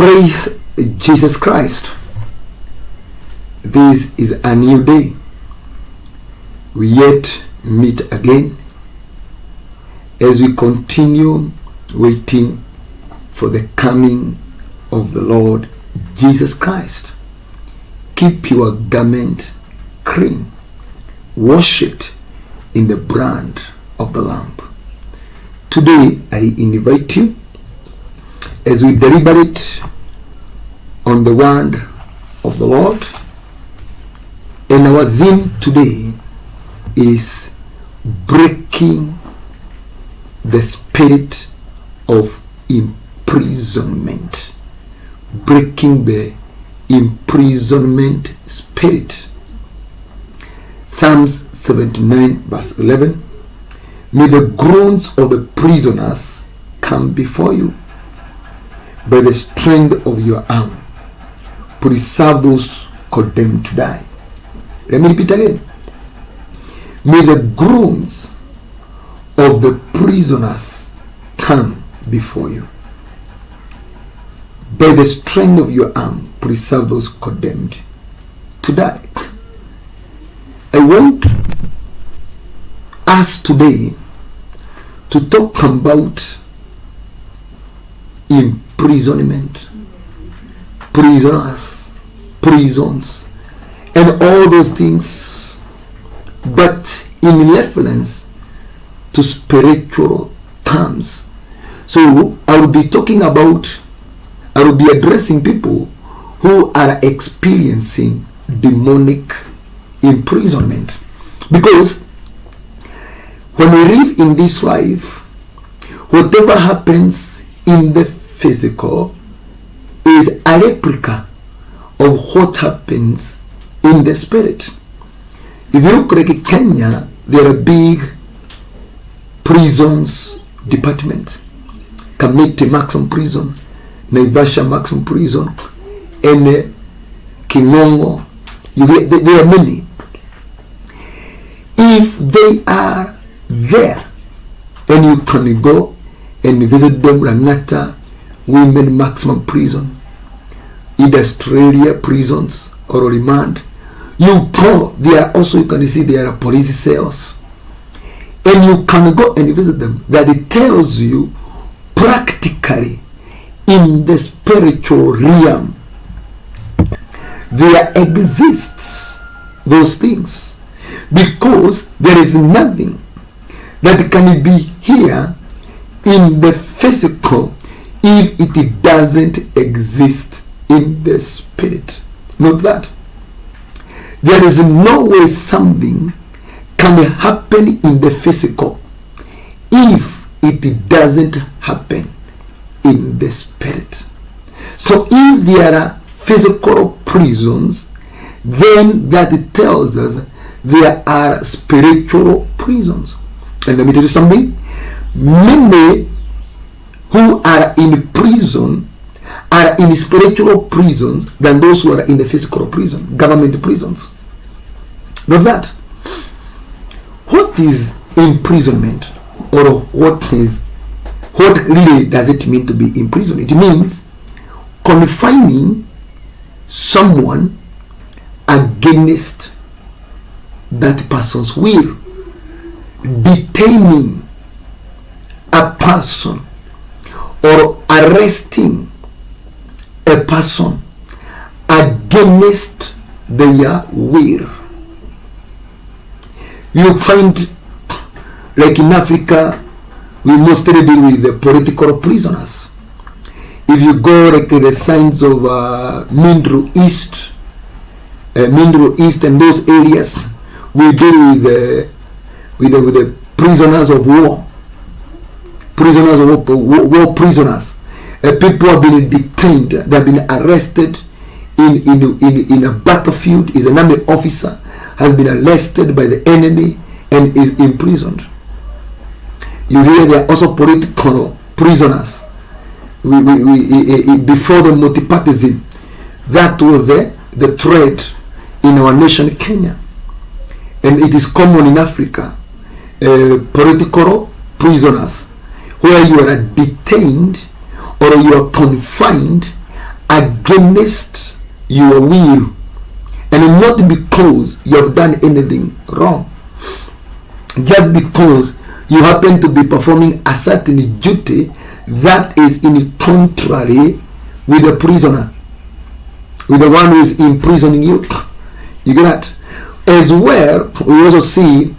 Praise Jesus Christ. This is a new day. We yet meet again as we continue waiting for the coming of the Lord Jesus Christ. Keep your garment clean. Wash it in the blood of the Lamb. Today I invite you as we deliberate on the word of the Lord. And our theme today is breaking the spirit of imprisonment. Breaking the imprisonment spirit. Psalms 79 verse 11. May the groans of the prisoners come before you. By the strength of your arm, preserve those condemned to die. Let me repeat again. May the groans of the prisoners come before you. By the strength of your arm, preserve those condemned to die. I want us today to talk about imprisonment, prisoners, prisons, and all those things, but in reference to spiritual terms. So I will be addressing people who are experiencing demonic imprisonment. Because when we live in this life, whatever happens in the physical is a replica of what happens in the spirit. If you look like Kenya, there are big prisons department. Kamiti Maximum Prison, Naivasha Maximum Prison, and Kingongo. There are many. If they are there, then you can go and visit them. Ranata Women Maximum Prison, industrial prisons or remand. You go there also, you can see there are police cells, and you can go and visit them. That it tells you practically in the spiritual realm there exists those things, because there is nothing that can be here in the physical if it doesn't exist in the spirit. Note that. There is no way something can happen in the physical if it doesn't happen in the spirit. So if there are physical prisons, then that tells us there are spiritual prisons. And let me tell you something. Many who are in prison are in spiritual prisons than those who are in the physical prison, government prisons. Note that. What is imprisonment, or what really does it mean to be imprisoned? It means confining someone against that person's will, detaining a person or arresting a person against their will. You find, like in Africa, we mostly deal with the political prisoners. If you go like the signs of Middle East and those areas, we deal with the prisoners of war. Prisoners of war prisoners. People have been detained, they have been arrested in a battlefield. Is an army officer, has been arrested by the enemy and is imprisoned. You hear there are also political prisoners. Before the multipartyism, that was the trend in our nation Kenya, and it is common in Africa. Political prisoners, where you are detained or you are confined against your will, and not because you have done anything wrong, just because you happen to be performing a certain duty that is in contrary with the prisoner, with the one who is imprisoning you. You get that? As well, we also see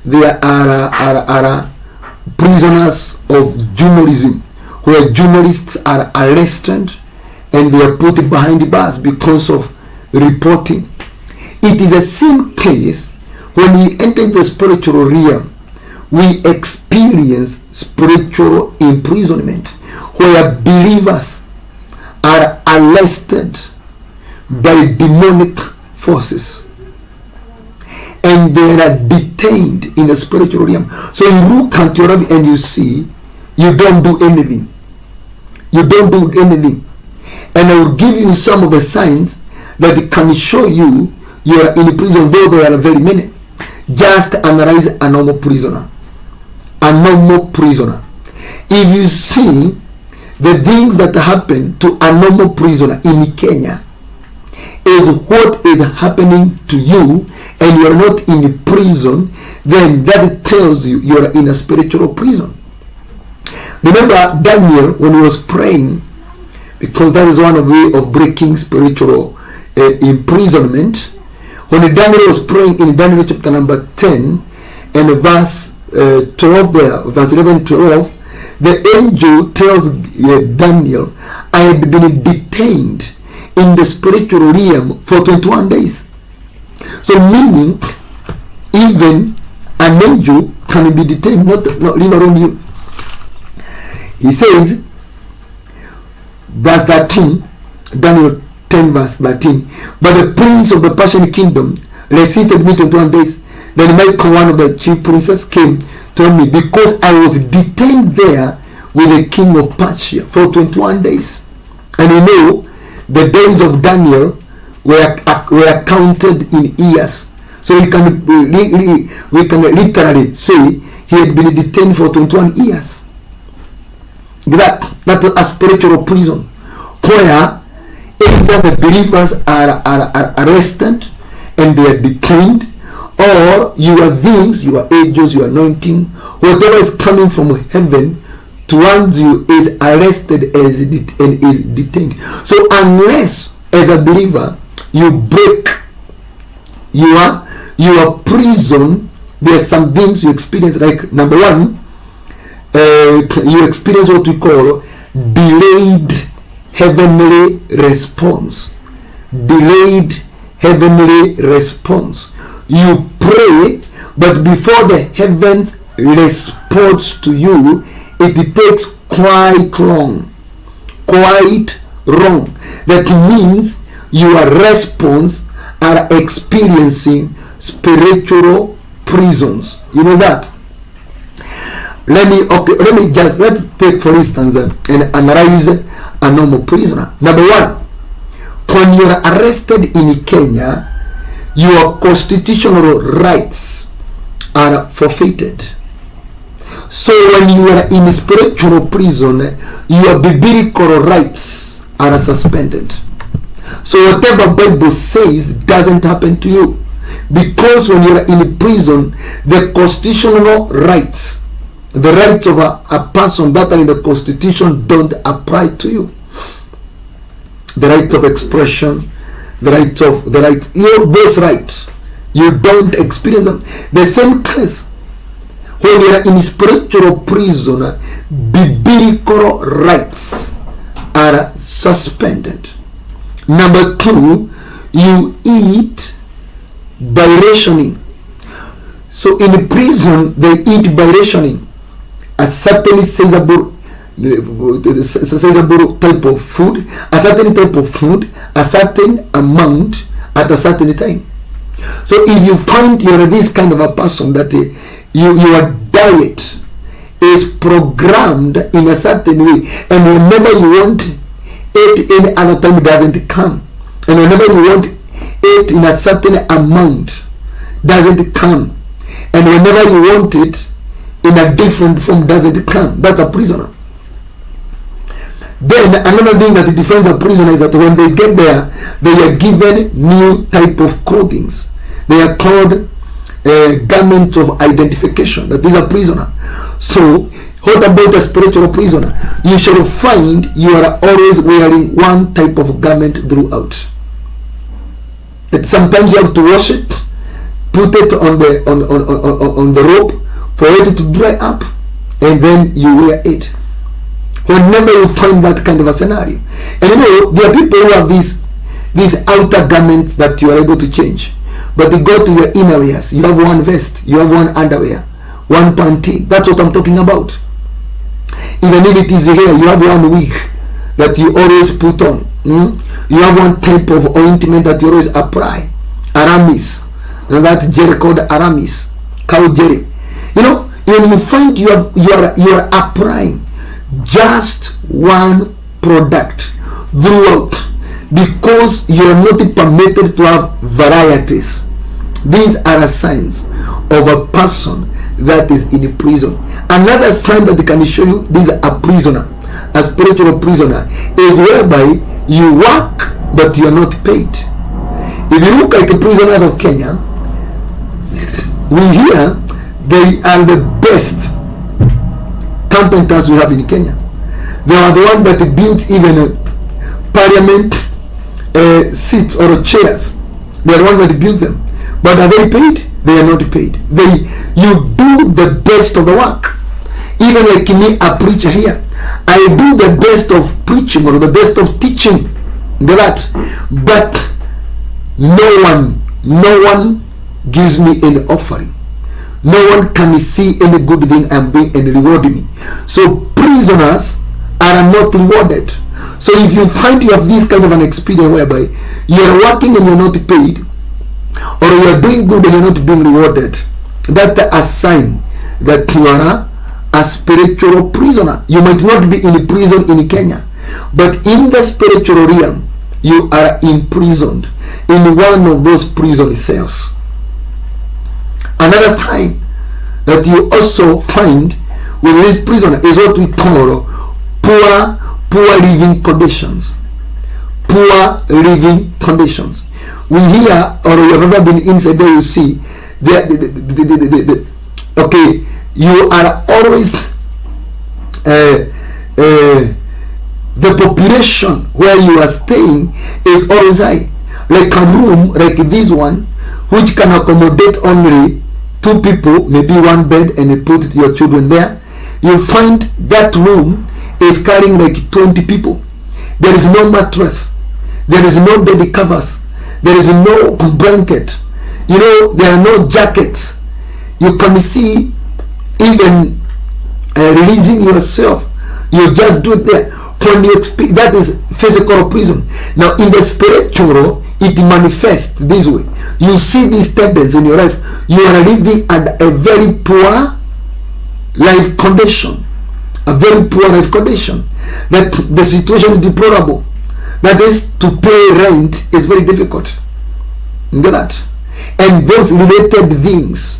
there are prisoners of journalism, where journalists are arrested and they are put behind bars because of reporting. It is the same case when we enter the spiritual realm. We experience spiritual imprisonment, where believers are arrested by demonic forces and they are detained in the spiritual realm. So you look at your life and you see you don't do anything. You don't do anything. And I will give you some of the signs that can show you you are in prison, though there are very many. Just analyze a normal prisoner. A normal prisoner. If you see the things that happen to a normal prisoner in Kenya is what is happening to you, and you are not in prison, then that tells you you are in a spiritual prison. Remember Daniel when he was praying, because that is one of the way of breaking spiritual imprisonment. When Daniel was praying in Daniel chapter number 10 and verse 12 there, verse 11, 12, the angel tells Daniel, I had been detained in the spiritual realm for 21 days. So meaning, even an angel can be detained, not live around you. He says, verse 13, Daniel 10 verse 13, but the prince of the Persian kingdom resisted me 21 days. Then Michael, one of the chief princes, came to me, because I was detained there with the king of Persia for 21 days. And you know, the days of Daniel were counted in years. So we can literally say he had been detained for 21 years. That is a spiritual prison, where either the believers are arrested and they are detained, or your things, your angels, your anointing, whatever is coming from heaven towards you is arrested and is detained. So unless as a believer you break your prison, there are some things you experience. Like number one, you experience what we call delayed heavenly response. Delayed heavenly response. You pray, but before the heavens responds to you, it takes quite long. That means your response are experiencing spiritual prisons. You know that? Let's take for instance and analyze a normal prisoner. Number one, when you are arrested in Kenya, your constitutional rights are forfeited. So when you are in spiritual prison, your biblical rights are suspended. So whatever Bible says doesn't happen to you, because when you are in prison, the constitutional rights, the rights of a person that are in the Constitution, don't apply to you. The right of expression, those rights, you don't experience them. The same case when you are in spiritual prison, biblical rights are suspended. Number two, you eat by rationing. So in prison, they eat by rationing. A certain sizable type of food, a certain amount at a certain time. So if you find you're this kind of a person that your diet is programmed in a certain way, and whenever you want it any other time, it doesn't come, and whenever you want it in a certain amount, doesn't come, and whenever you want it in a different form, doesn't come, that's a prisoner. Then another thing that defines a prisoner is that when they get there, they are given new type of clothing. They are called garments of identification, that is a prisoner. So what about a spiritual prisoner? You shall find you are always wearing one type of garment throughout. That sometimes you have to wash it, put it on the rope for it to dry up, and then you wear it. Whenever you find that kind of a scenario. And you know, there are people who have these outer garments that you are able to change. But they go to your inner wears. You have one vest, you have one underwear, one panty. That's what I'm talking about. Even if it is here, you have one wig that you always put on. You have one type of ointment that you always apply. Aramis. And that jelly called Aramis. Cow jelly. You know, when you find you are applying just one product throughout, because you are not permitted to have varieties. These are signs of a person that is in prison. Another sign that can show you this is a prisoner, a spiritual prisoner, is whereby you work but you are not paid. If you look at the prisoners of Kenya, we hear they are the best carpenters we have in Kenya. They are the one that built even parliament seats or chairs. They are the one that builds them. But are they paid? They are not paid. You do the best of the work. Even like me, a preacher here, I do the best of preaching or the best of teaching. That, but no one gives me any offering. No one can see any good thing I'm doing and reward me. So prisoners are not rewarded. So if you find you have this kind of an experience whereby you are working and you're not paid, or you are doing good and you're not being rewarded, that's a sign that you are a spiritual prisoner. You might not be in prison in Kenya, but in the spiritual realm, you are imprisoned in one of those prison cells. Another sign that you also find with this prisoner is what we call poor living conditions. Poor living conditions. We hear, or you have ever been inside there, you see okay, you are always the population where you are staying is always high. Like a room like this one, which can accommodate only 2 people, maybe 1 bed, and you put your children there, you find that room is carrying like 20 people. There is no mattress, there is no bed covers, there is no blanket, you know, there are no jackets. You can see even releasing yourself, you just do it there. When you that is physical prison. Now in the spiritual, it manifests this way. You see these tendencies in your life. You are living at a very poor life condition. A very poor life condition. That the situation is deplorable. That is, to pay rent is very difficult. Get that? And those related things,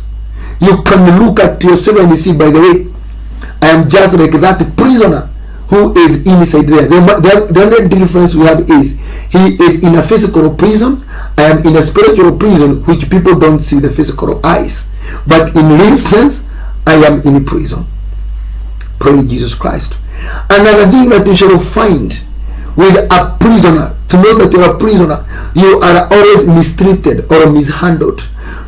you can look at yourself and you see, by the way, I am just like that prisoner who is inside there. The only difference we have is he is in a physical prison, I am in a spiritual prison, which people don't see the physical eyes. But in real sense, I am in prison. Praise Jesus Christ. Another thing that you shall find with a prisoner, to know that you're a prisoner, you are always mistreated or mishandled.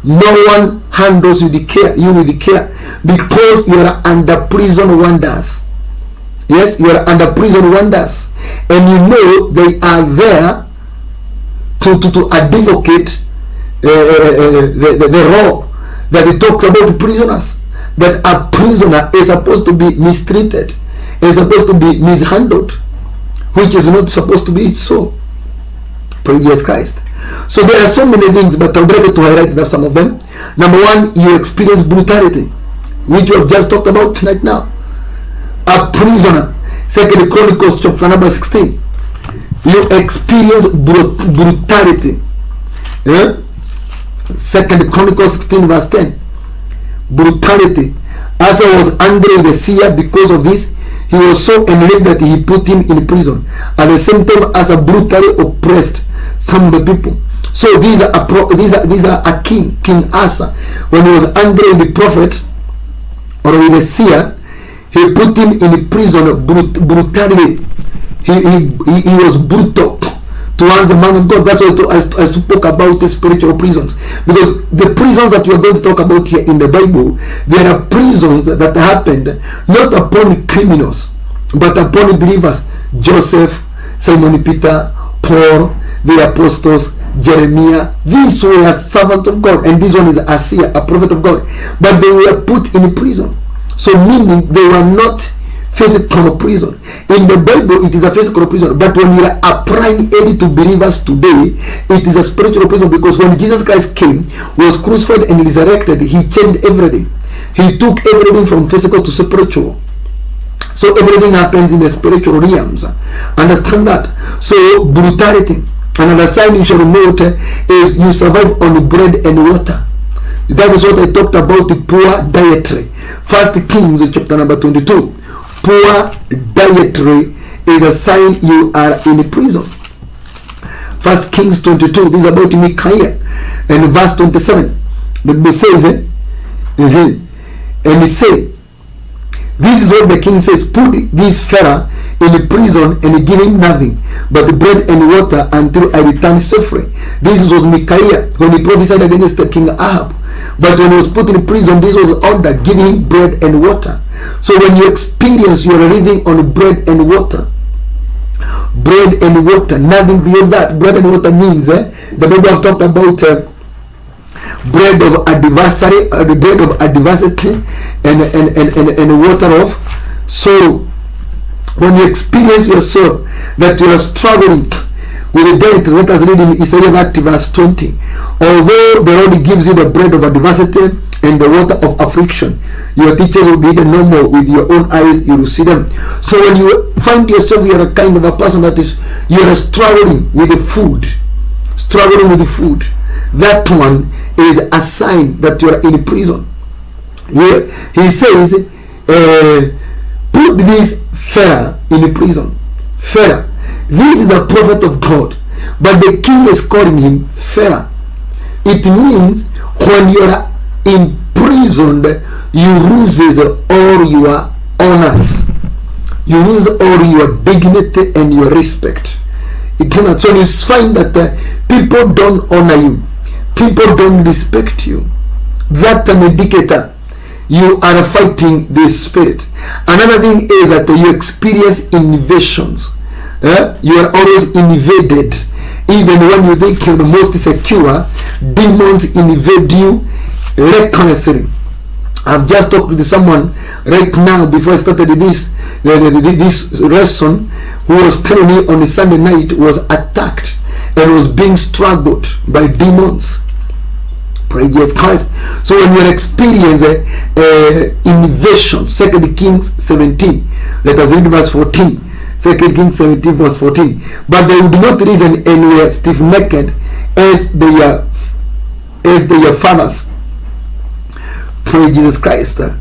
No one handles you with care, because you are under prison wonders. Yes, you are under prison wonders, and you know they are there to advocate the law that it talks about the prisoners. That a prisoner is supposed to be mistreated, is supposed to be mishandled, which is not supposed to be so. Praise Jesus Christ. So there are so many things, but I'll break it to highlight some of them. Number 1, you experience brutality, which we have just talked about tonight now. A prisoner, 2 Chronicles chapter number 16. You experience brutality. 2 Chronicles 16 verse 10. Brutality. Asa was angry with the seer because of this. he was so enraged that he put him in prison, at the same time as a brutally oppressed some of the people. So these are a King Asa. When he was angry with the prophet or with the seer, he put him in prison brutally. He was brutal towards the man of God. That's why I spoke about the spiritual prisons, because the prisons that we are going to talk about here in the Bible, there are prisons that happened not upon criminals but upon believers. Joseph, Simon Peter, Paul, the apostles, Jeremiah, these were servants of God, and this one is a seer, a prophet of God, but they were put in prison. So meaning they were not physical prison. In the Bible, it is a physical prison, but when you are applying it to believers today, it is a spiritual prison, because when Jesus Christ came, was crucified and resurrected, he changed everything. He took everything from physical to spiritual. So everything happens in the spiritual realms. Understand that. So brutality. Another sign you shall note is you survive on bread and water. That is what I talked about, the poor dietary. First Kings chapter number 22. Poor dietary is a sign you are in prison. First Kings 22. This is about Micaiah. And verse 27. The Bible says, and he said, this is what the king says, put this Pharaoh in prison and give him nothing but the bread and water until I return safely. This was Micaiah when he prophesied against the king Ahab. But when he was put in prison, this was order, giving him bread and water. So when you experience you are living on bread and water, nothing beyond that. Bread and water means the Bible have talked about bread of adversity, and water of. So when you experience yourself that you are struggling with the debt, let us read in Isaiah 30 verse 20. Although the Lord gives you the bread of adversity and the water of affliction, your teachers will be hidden no more. With your own eyes you will see them. So when you find yourself, you are a kind of a person that is, you are struggling with the food, that one is a sign that you are in prison. Here he says, put this Pharaoh in prison. Pharaoh, this is a prophet of God, but the king is calling him Pharaoh. It means when you are imprisoned, you lose all your honors, you lose all your dignity and your respect. You cannot. So you find that people don't honor you, people don't respect you. That's an indicator you are fighting the spirit. Another thing is that you experience invasions. You are always invaded. Even when you think you're the most secure, demons invade you recklessly. I've just talked with someone right now before I started this lesson, who was telling me on a Sunday night was attacked and was being struggled by demons. Praise Jesus Christ. So when you experience invasion, 2 Kings 17, let us read verse 14. 2 Kings 17 verse 14. But they would not reason and were stiff-necked as their fathers. Praise Jesus Christ. Okay,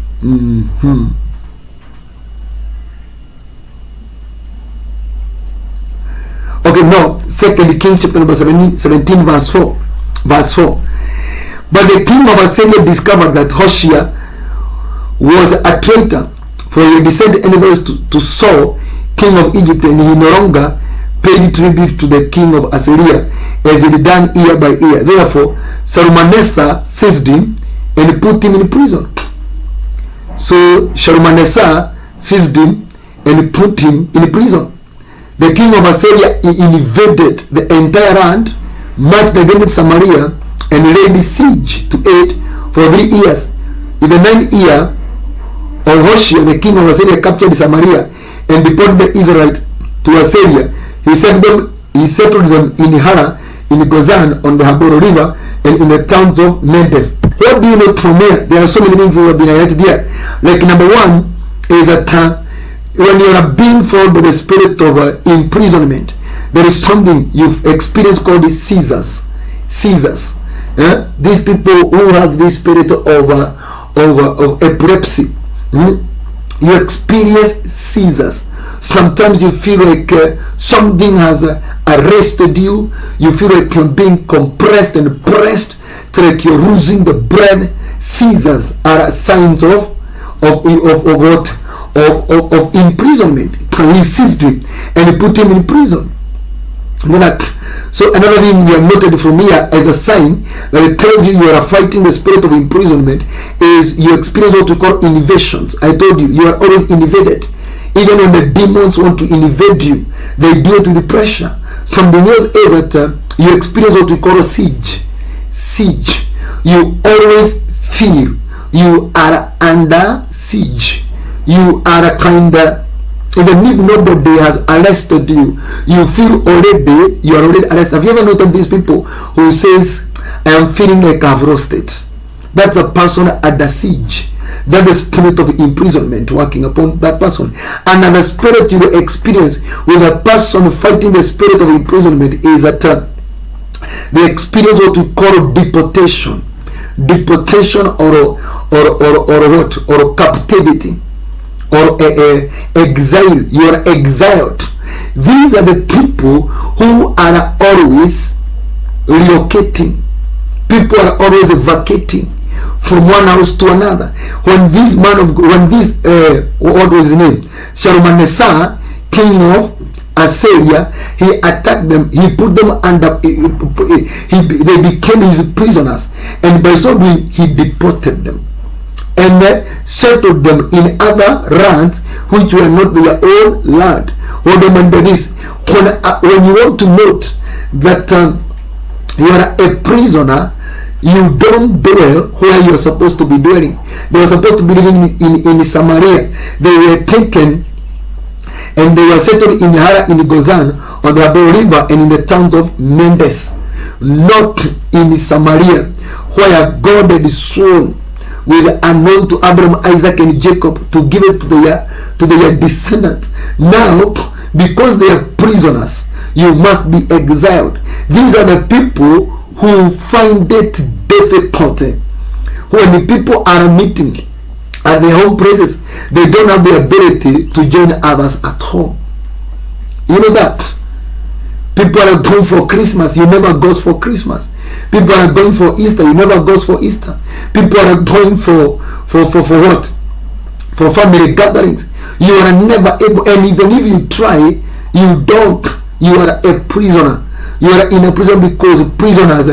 now 2 Kings chapter number 17 verse 4. But the king of Assyria discovered that Hoshea was a traitor, for he had sent enemies to Saul, king of Egypt, and he no longer paid tribute to the king of Assyria as he had done year by year. Therefore Shalmaneser seized him and put him in prison. So Shalmaneser seized him and put him in prison. The king of Assyria invaded the entire land, marched against Samaria, and laid siege to it for 3 years. In the 9th year of Hoshea, the king of Assyria captured Samaria and deported the Israelites to Assyria. He settled them in Hara, in Gozan, on the Habor river, and in the towns of Medes. What do you know from here? There are so many things that have been highlighted here. Like number one is that when you are being followed by the spirit of imprisonment, there is something you've experienced called the Caesars. These people who have this spirit of epilepsy, You experience seizures. Sometimes you feel like something has arrested you. You feel like you're being compressed and pressed, like you're losing the breath. Seizures are signs of what? Of imprisonment. He seized him and he put him in prison. So another thing we have noted from here as a sign that it tells you are fighting the spirit of imprisonment is you experience what we call invasions. I told you, you are always invaded. Even when the demons want to invade you, they do it with pressure. Something else is that you experience what we call a siege. Siege. You always feel you are under siege. You are a kind of, even if nobody has arrested you, you feel already, you are already arrested. Have you ever noticed these people who says, I am feeling like I've roasted? That's a person under siege. That's the spirit of imprisonment working upon that person. And the spirit you will experience with a person fighting the spirit of imprisonment is that they experience what we call deportation. Deportation or what? Or captivity. Or exile. You are exiled. These are the people who are always relocating. People are always vacating from one house to another. When this what was his name? Shalmaneser, king of Assyria, he attacked them. He put them under. They became his prisoners, and by so doing, he deported them and settled them in other lands which were not their own land. Remember this: when you want to note that you are a prisoner, you don't dwell where you are supposed to be dwelling. They were supposed to be living in Samaria. They were taken and they were settled in Hara, in Gozan, on the Abel River, and in the towns of Mendes, not in Samaria, where God had sworn with an oath to Abraham, Isaac, and Jacob to give it to their descendants. Now, because they are prisoners, you must be exiled. These are the people who find it difficult when the people are meeting at their home places. They don't have the ability to join others at home. You know that people are going for Christmas, you never goes for Christmas. People are going for Easter, you never goes for Easter. People are going for what? For family gatherings. You are never able, and even if you try, you don't. You are a prisoner. You are in a prison because prisoners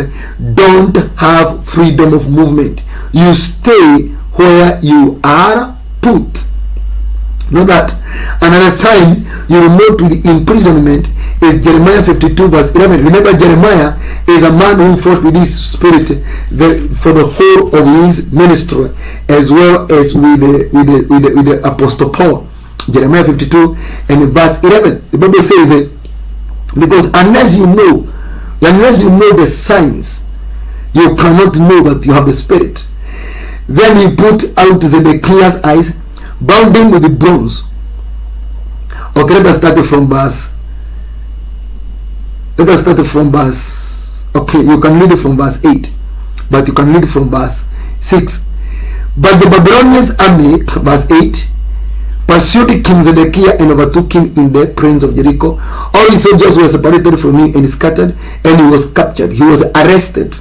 don't have freedom of movement. You stay where you are put. Know that. Another sign you will note with imprisonment is Jeremiah 52 verse 11. Remember, Jeremiah is a man who fought with his spirit for the whole of his ministry, as well as with the Apostle Paul. Jeremiah 52 and verse 11. The Bible says because unless you know the signs, you cannot know that you have the spirit. Then he put out Zedekiah's eyes, bound him with the bronze. Okay, let us start from verse. Okay, you can read it from verse 8, but you can read it from verse 6. But the Babylonians army, verse 8, pursued King Zedekiah and overtook him in the plains of Jericho. All his soldiers were separated from him and scattered, and he was captured. He was arrested.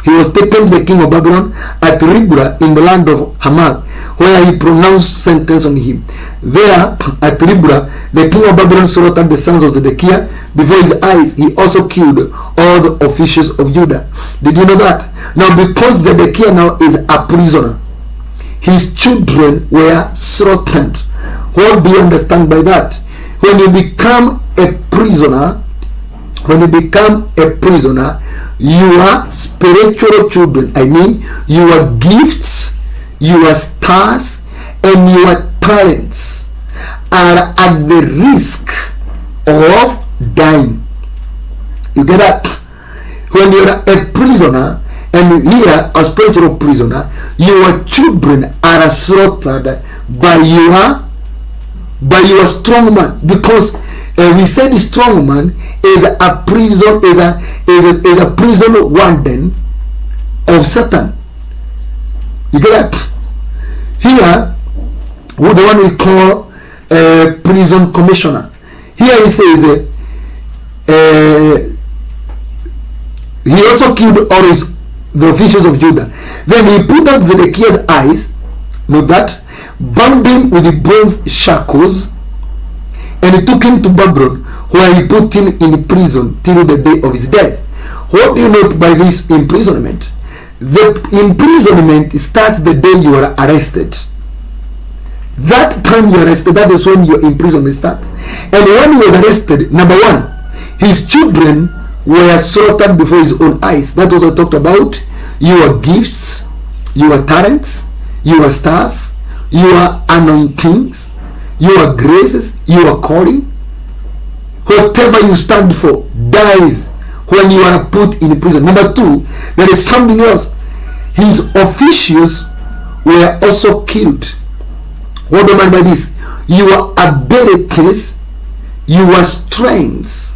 He was taken to the king of Babylon at Riblah in the land of Hamath, where he pronounced sentence on him. There at Riblah, the king of Babylon slaughtered the sons of Zedekiah before his eyes. He also killed all the officials of Judah. Did you know that? Now, because Zedekiah now is a prisoner, his children were slaughtered. What do you understand by that? When you become a prisoner, your spiritual children, I mean your gifts, your stars, and your talents are at the risk of dying. You get that? When you're a prisoner, and here a spiritual prisoner, your children are slaughtered by your strong man, because we said the strong man is a prison warden of Satan. You get that? Here the one we call prison commissioner. Here he says he also killed all the officials of Judah. Then he put out Zedekiah's eyes, note that, bound him with the bronze shackles, and he took him to Babylon, where he put him in prison till the day of his death. What do you note by this imprisonment? The imprisonment starts the day you are arrested. That time you are arrested, that is when your imprisonment starts. And when he was arrested, number one, his children were slaughtered before his own eyes. That was what I talked about. Your gifts, your talents, your stars, your anointings, your graces, your calling, whatever you stand for dies when you are put in prison. Number two, there is something else. His officials were also killed. What do I mean by this? Your abilities, your strengths,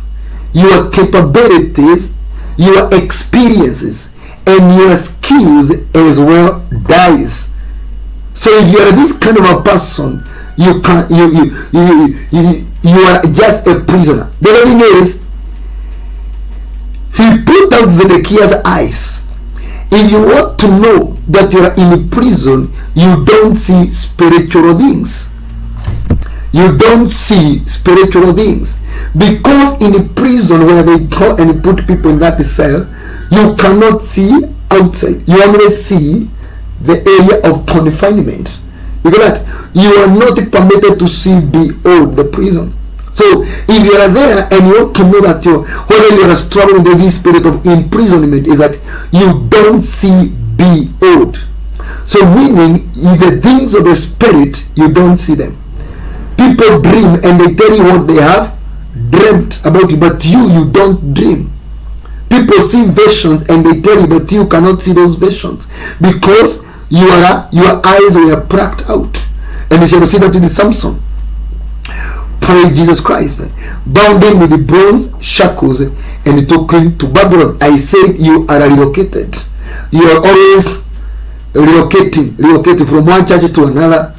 your capabilities, your experiences, and your skills as well dies. So if you are this kind of a person, you are just a prisoner. The other thing is, he put out Zedekiah's eyes. If you want to know that you are in prison, you don't see spiritual things. You don't see spiritual things. Because in a prison where they go and put people in that cell, you cannot see outside. You only see the area of confinement. You get that? You are not permitted to see beyond the prison. So if you are there and you want to know that whether you are struggling with this spirit of imprisonment, is that you don't see beyond. So meaning the things of the spirit, you don't see them. People dream and they tell you what they have dreamt about you, but you don't dream. People see visions and they tell you, but you cannot see those visions because your eyes were plucked out. And you shall see that with Samson. Praise Jesus Christ. Bound him with the bronze shackles and he took him to Babylon. I said you are relocated. You are always relocating from one church to another,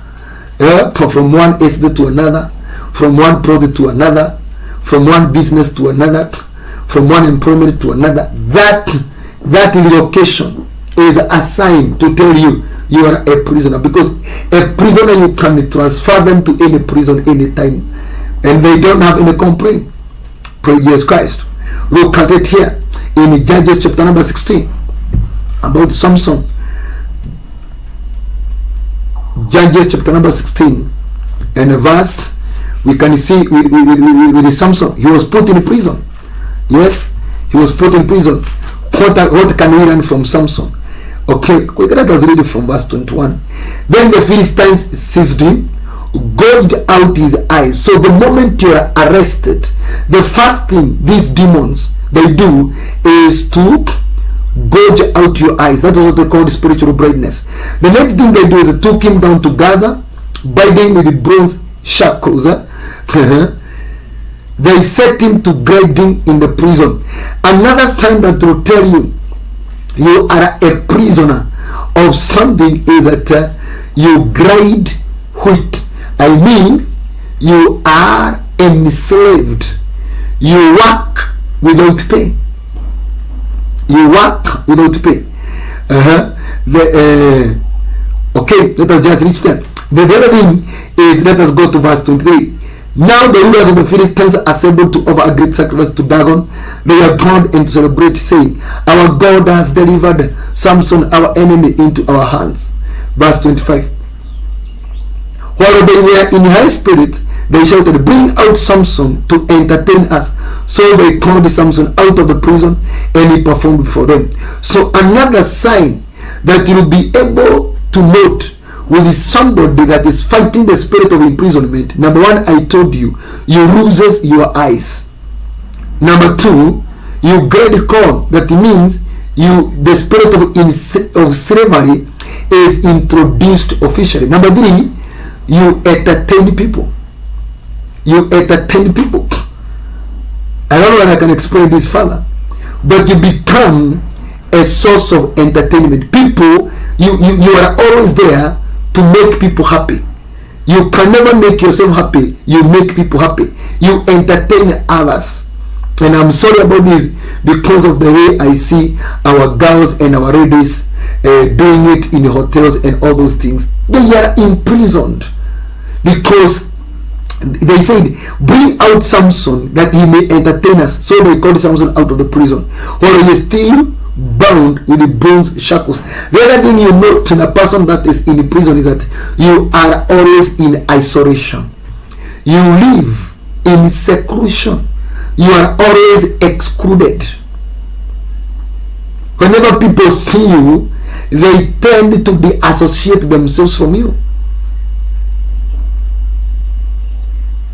from one estate to another, from one product to another, from one business to another, from one employment to another. That relocation is a sign to tell you you are a prisoner, because a prisoner, you can transfer them to any prison anytime and they don't have any complaint. Praise Jesus Christ. Look at it here in Judges chapter number 16 about Samson. Judges chapter number 16 and a verse we can see with Samson. He was put in prison. Yes, he was put in prison. What can we learn from Samson? Okay, let us read it from verse 21. Then the Philistines seized him, gouged out his eyes. So the moment you are arrested, the first thing these demons they do is to gouge out your eyes. That is what they call spiritual blindness. The next thing they do is they took him down to Gaza, binding with the bronze shackles. They set him to grinding in the prison. Another sign that will tell you you are a prisoner of something is that you grind wheat. I mean, you are enslaved. You work without pay. You work without pay. Okay, let us just reach there. The other thing is, let us go to verse 23. Now the rulers of the Philistines assembled to offer a great sacrifice to Dagon. They are bound and celebrate, saying, our God has delivered Samson, our enemy, into our hands. Verse 25. While they were in high spirit, they shouted, bring out Samson to entertain us. So they called Samson out of the prison, and he performed for them. So another sign that you will be able to note with somebody that is fighting the spirit of imprisonment. Number one, I told you, you loses your eyes. Number two, you grade corn. That means the spirit of slavery is introduced officially. Number three, you entertain people. You entertain people. I don't know if I can explain this further, but you become a source of entertainment. People, you are always there to make people happy. You can never make yourself happy. You make people happy. You entertain others. And I'm sorry about this because of the way I see our girls and our ladies doing it in hotels and all those things. They are imprisoned because they said, bring out Samson that he may entertain us. So they called Samson out of the prison. While he is still bound with the bronze shackles. The other thing you know to the person that is in the prison is that you are always in isolation. You live in seclusion. You are always excluded. Whenever people see you, they tend to disassociate themselves from you.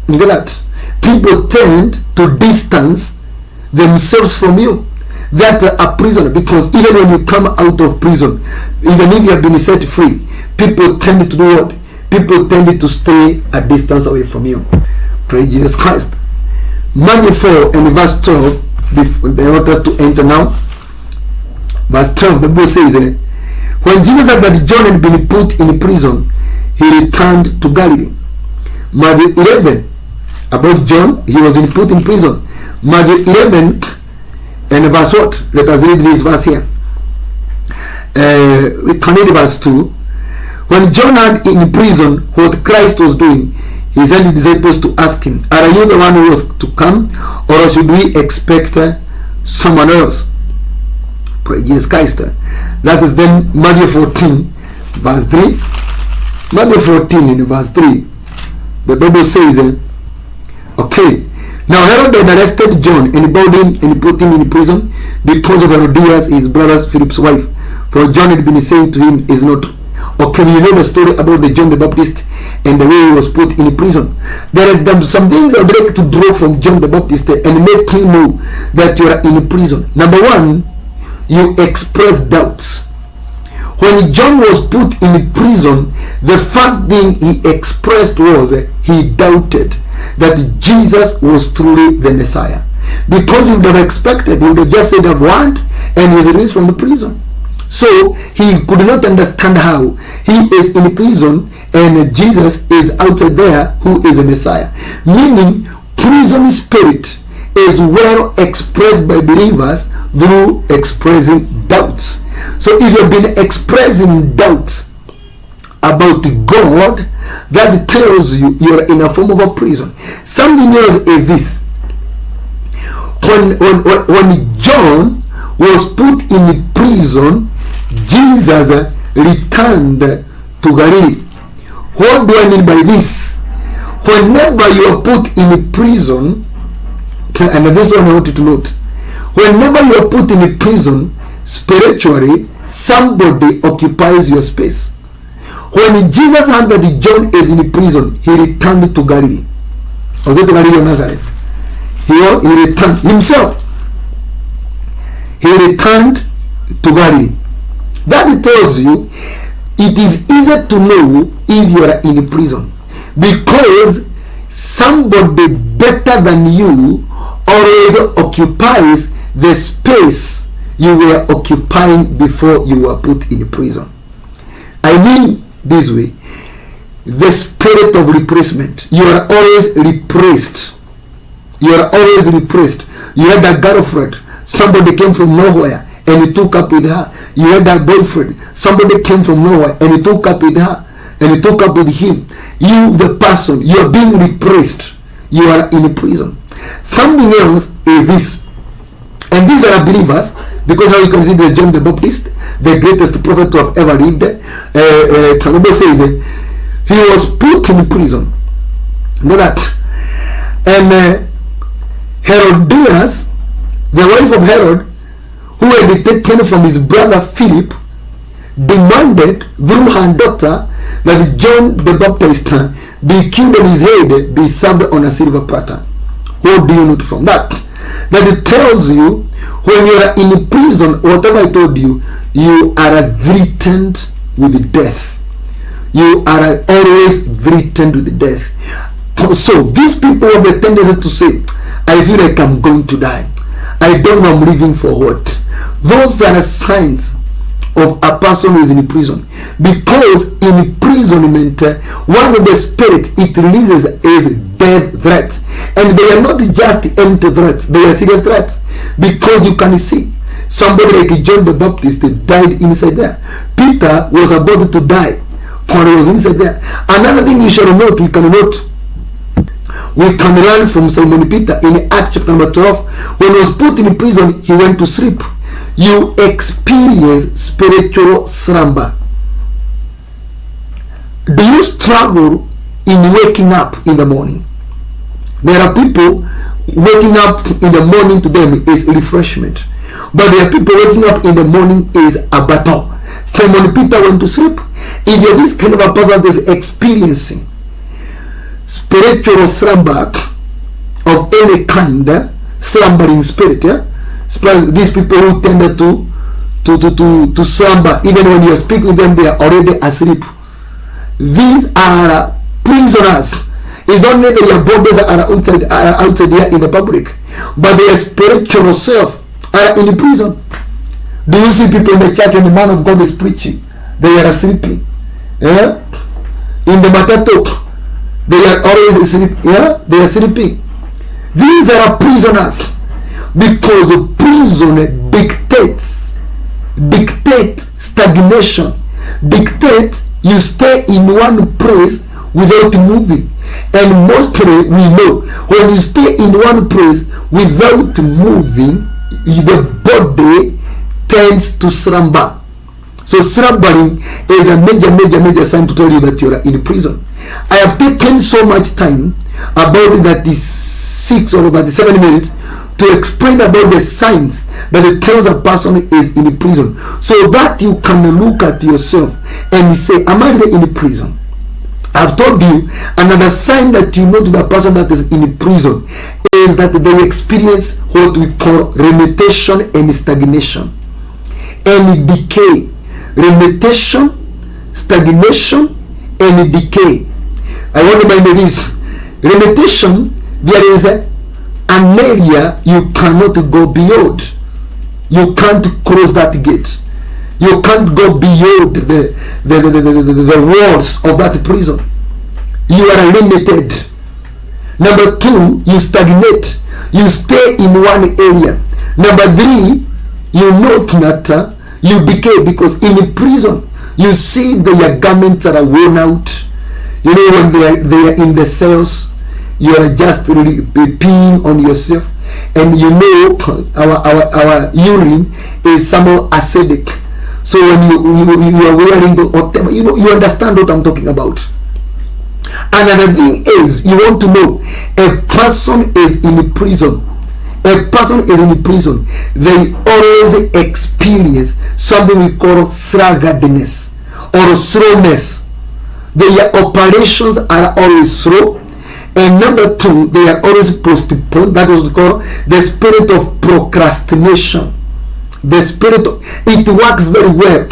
You get that? People tend to distance themselves from you. That a prisoner, because even when you come out of prison, even if you have been set free, people tend to do what? People tend to stay a distance away from you. Praise Jesus Christ. Matthew 4 and verse 12, they want us to enter now. Verse 12, the Bible says, when Jesus heard that John had been put in prison, he returned to Galilee. Matthew 11, about John, he was put in prison. Matthew 11 and verse what? Let us read this verse here. We can read verse 2. When John had in prison what Christ was doing, he sent the disciples to ask him, are you the one who was to come, or should we expect someone else? Praise Jesus Christ. That is then Matthew 14 verse 3. Matthew 14 in verse 3. The Bible says, okay, now Herod had arrested John and bound him and put him in prison because of Herodias, his brother's Philip's wife. For John had been saying to him, is not. Okay, you know the story about the John the Baptist and the way he was put in prison. There are some things I would like to draw from John the Baptist and make him know that you are in prison. Number one, you express doubts. When John was put in prison, the first thing he expressed was he doubted that Jesus was truly the Messiah. Because he would have expected, he would have just said a word and he is released from the prison. So he could not understand how he is in prison and Jesus is outside there who is a Messiah. Meaning, prison spirit is well expressed by believers through expressing doubts. So if you've been expressing doubts about God, that tells you you're in a form of a prison. Something else is this. When John was put in prison, Jesus returned to Galilee. What do I mean by this? Whenever you are put in prison, and this one I want you to note, whenever you are put in prison, spiritually, somebody occupies your space. When Jesus heard that John is in prison, he returned to Galilee. Was it Galilee or Nazareth? He returned himself. He returned to Galilee. That tells you it is easy to know if you are in prison, because somebody better than you always occupies the space you were occupying before you were put in prison. I mean this way, the spirit of replacement. You are always replaced. You are always replaced. You had a girlfriend, somebody came from nowhere and he took up with her. You had a boyfriend, somebody came from nowhere and he took up with her and he took up with him. You, the person, you are being replaced. You are in prison. Something else is this, and these are believers, because now you can see there's John the Baptist, the greatest prophet to have ever lived. The Bible says he was put in prison. Know that? And Herodias, the wife of Herod, who had taken from his brother Philip, demanded through her daughter that John the Baptist be killed and his head be served on a silver platter. What do you note from that? That it tells you when you are in prison, whatever I told you, you are threatened with death. You are always threatened with death. So these people have a tendency to say, I feel like I'm going to die. I don't know I'm living for what. Those are signs of a person who is in prison, because in imprisonment, one of the spirit it releases is death threats, and they are not just empty threats, they are serious threats, because you can see somebody like John the Baptist died inside there. Peter was about to die when he was inside there. Another thing you shall note, we can learn from Simon Peter in Acts chapter number 12. When he was put in prison, he went to sleep. You experience spiritual slumber. Do you struggle in waking up in the morning? There are people waking up in the morning to them is refreshment, but there are people waking up in the morning is a battle. Simon Peter went to sleep. If you're this kind of a person that is experiencing spiritual slumber of any kind, slumbering spirit, these people who tend to slumber, even when you speak with them, they are already asleep. These are prisoners. It's only their bodies are outside here in the public, but their spiritual self are in prison. Do you see people in the church when the man of God is preaching, they are sleeping? Yeah? In the matatu, they are always asleep. Yeah? They are sleeping. These are prisoners, because prison dictates stagnation, dictates you stay in one place without moving. And mostly we know when you stay in one place without moving, the body tends to slumber. So slumbering is a major sign to tell you that you are in prison. I have taken so much time, about 36 or 37 minutes, to explain about the signs that it tells a person is in prison, so that you can look at yourself and say, am I really in prison? I've told you another sign that you know to the person that is in prison is that they experience what we call limitation and stagnation and decay. Limitation, stagnation, and decay. I want to remind you this. Limitation, there is an area you cannot go beyond. You can't cross that gate. You can't go beyond the walls of that prison. You are limited. Number 2, you stagnate. You stay in one area. Number 3, you note that you decay, because in prison you see their garments that are worn out. You know, when they are in the cells, you are just really peeing on yourself, and you know our urine is somehow acidic. So when you are wearing the whatever, you know, you understand what I'm talking about. Another thing is, you want to know, a person is in prison. A person is in prison. They always experience something we call sluggardness or slowness. Their operations are always slow. And number 2, they are always postponed. That is what we call the spirit of procrastination. The spirit of, it works very well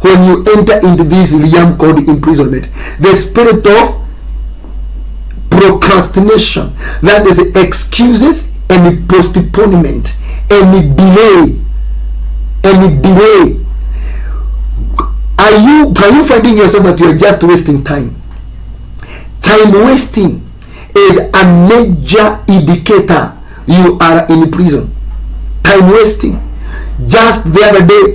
when you enter into this realm called imprisonment. The spirit of procrastination, that is excuses and postponement and delay. Are you finding yourself that you are just wasting time? Time wasting is a major indicator you are in prison. Time wasting. Just the other day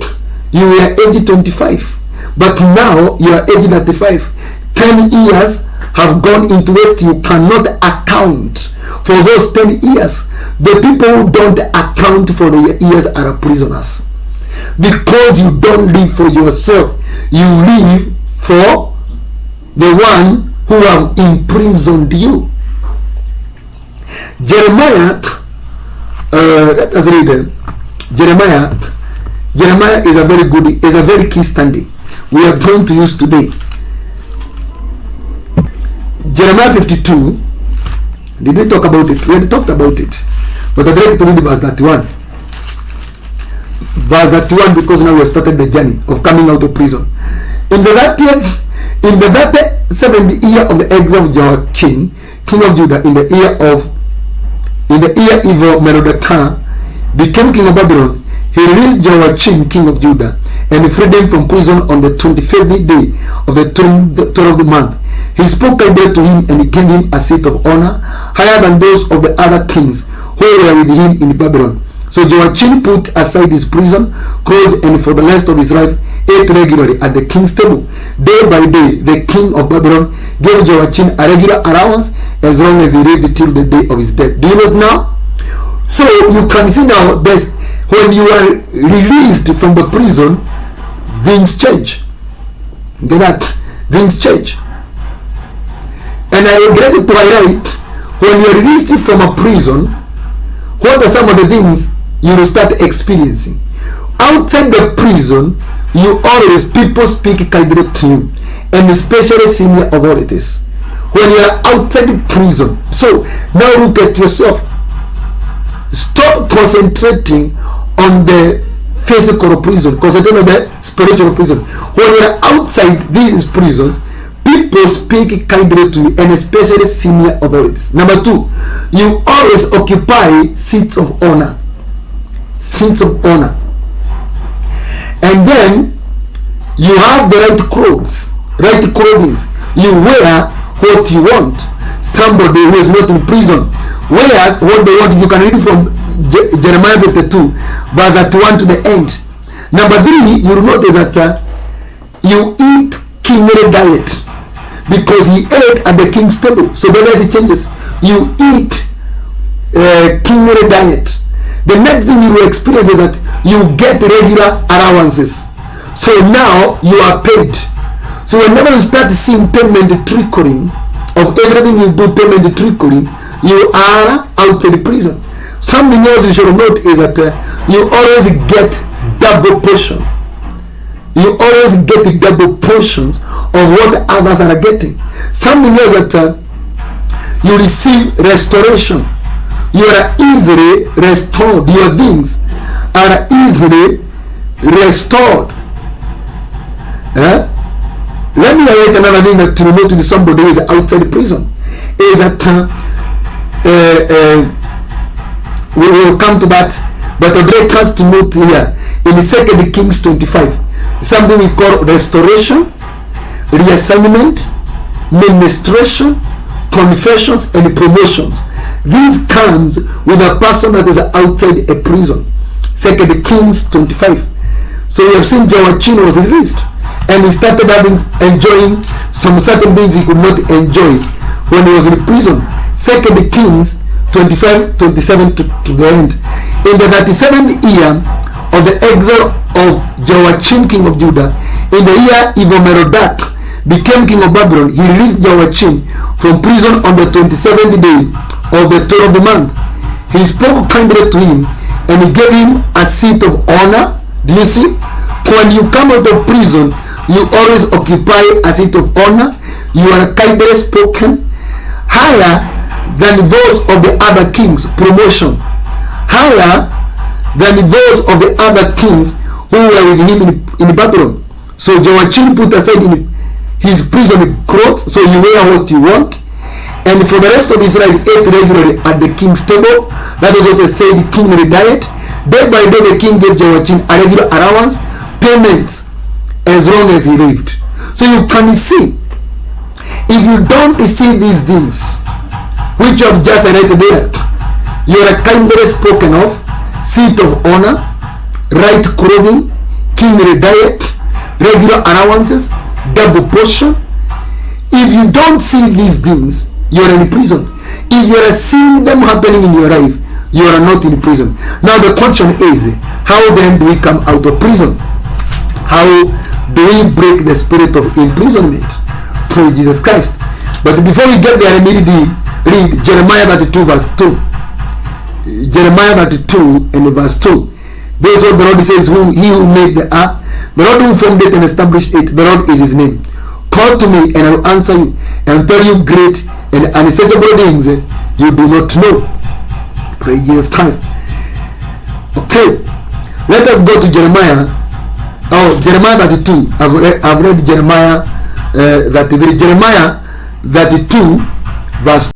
you were age 25, but now you are age 35. 10 years have gone into waste. You cannot account for those 10 years. The people who don't account for their years are prisoners, because you don't live for yourself. You live for the one who have imprisoned you. Jeremiah, let us read it. Jeremiah is a very key study we are going to use today. Jeremiah 52. Did we talk about it? We had talked about it, but I'd like to read verse 31. Verse 31, because now we have started the journey of coming out of prison. In the 37th year of the exile of Joachim, king of Judah, in the year evil Merodach became king of Babylon, he released Jehoiachin, king of Judah, and freed him from prison on the 25th day of the 12th of the month. He spoke kindly to him, and he gave him a seat of honor, higher than those of the other kings who were with him in Babylon. So Jehoiachin put aside his prison clothes, and for the rest of his life ate regularly at the king's table. Day by day, the king of Babylon gave Jehoiachin a regular allowance as long as he lived till the day of his death. Do you know it now? So you can see now that when you are released from the prison, things change. Things change. And I would like to highlight, when you are released from a prison, what are some of the things you will start experiencing? Outside the prison, you always, people speak kindly to you, and especially senior authorities. When you are outside the prison, so now look at yourself. Stop concentrating on the physical prison, concentrate on the spiritual prison. When you are outside these prisons, people speak kindly to you, and especially senior authorities. Number two, you always occupy seats of honor. Seats of honor. And then you have the right clothes, right clothing. You wear what you want. Somebody who is not in prison wears what they want. You can read from Jeremiah 52 verse 1 to the end. Number three, you will notice that you eat kingly diet, because he ate at the king's table. So the diet changes. You eat kingly diet. The next thing you will experience is that you get regular allowances. So now you are paid. So whenever you start seeing payment trickling of everything you do, payment trickling, you are outside the prison. Something else you should note is that you always get double portion. You always get the double portions of what others are getting. Something else that you receive restoration. You are easily restored. Your things are easily restored. Let me highlight another thing that to note to somebody who is outside the prison is that we will come to that, but a break has to note here in the 2 Kings 25 something we call restoration, reassignment, ministration, confessions, and promotions. This comes with a person that is outside a prison. 2 Kings 25. So we have seen Jehoiachin was released, and he started enjoying some certain things he could not enjoy when he was in prison. 2 Kings 25, 27 to the end. In the 37th year of the exile of Jehoiachin, king of Judah, in the year Evil-Merodach became king of Babylon, he released Jehoiachin from prison on the 27th day of the 12th of the month. He spoke kindly to him, and he gave him a seat of honor. Do you see? When you come out of prison, you always occupy a seat of honor. You are kindly spoken, higher than those of the other kings. Promotion, higher than those of the other kings who were with him in Babylon. So Jehoiachin put aside in his prison clothes, so you wear what you want, and for the rest of his life ate regularly at the king's table. That is what they say, the kingly diet. Day by day the king gave Jehoiachin a regular allowance, payments, as long as he lived. So you can see, if you don't see these things which you have just highlighted there, you are kindly spoken of, seat of honor, right clothing, kingly diet, regular allowances, double portion. If you don't see these things, you are in prison. If you are seeing them happening in your life, you are not in prison. Now the question is, how then do we come out of prison? How do we break the spirit of imprisonment? Praise Jesus Christ. But before we get there, I need to read Jeremiah 32 verse 2. Jeremiah 32 and verse 2. This is what the Lord says, he who made the earth, the Lord who formed it and established it, the Lord is his name. Call to me and I will answer you and tell you great and unsearchable things you do not know. Praise Jesus Christ. Okay, let us go to Jeremiah. Jeremiah 32. I've read Jeremiah 33. Jeremiah 32 verse